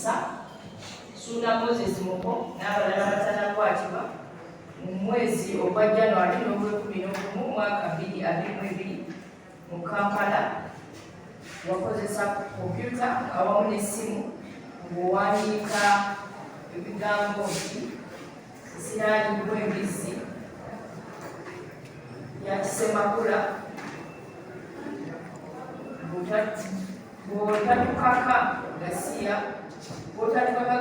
Ssuuna Moses Muko n'abalala batanakwatibwa mu mwezi ogwa January n'ogw'ekumi mu mwaka 2022 mu Kampala wakozesa kompyuta awamu n'essimu ng'owandiika ebigambo nti ziraanibwa embizzi Eyatiisatiisa bw'otatukaka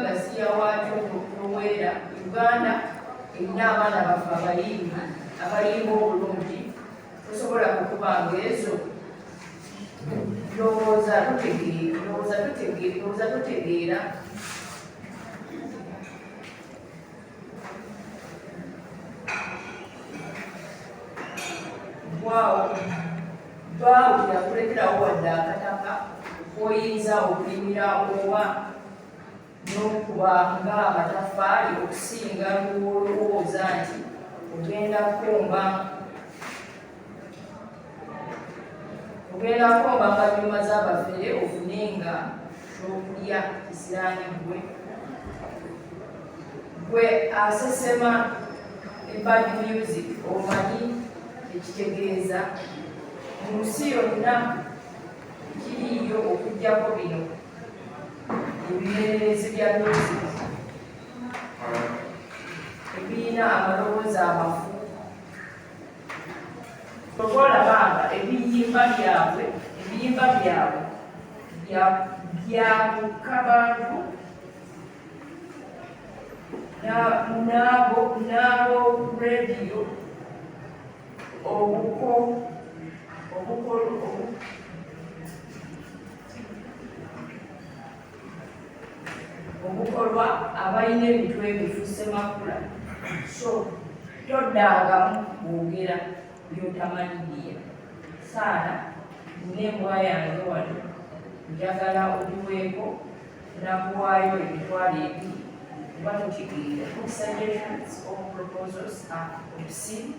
gasiya waakyo toweera Uganda erina abaana baffe abayimbi abayimba obulungi tosobola kukuba ng'ezo ndowooza tutegeera twawulira kuleterawo wadde akataka oyinza okulimira oba n'okuba ng'amatafaali okusinga lwolowooza nti ogenda komba nga nyuma z'abafere ofunenga ekyokulya kisiraanibwe gwe asesema ebad music omanyi ekitegeeza mu nsi yonna kiriyo okugjako bino ebireerezi bya music ebirina amaloboozi amafu olwolabanga ebiyimba byabwe byabuka bantu n'abo rediyo obukolwa abalina emitwe ebifu Ssemakula so toddangamu bwogera byotamanyiiya saana n'embwa yange wano njagala ogiweeko nakuwaayo emitwalo ebiri kuba tokigeera. Suggestions or proposals are obscene.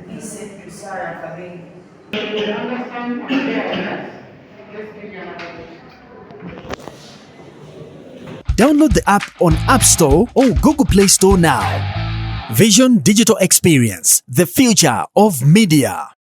Listen to Sarah Kabeng. Download the app on App Store or Google Play Store now. Vision Digital Experience, the future of media.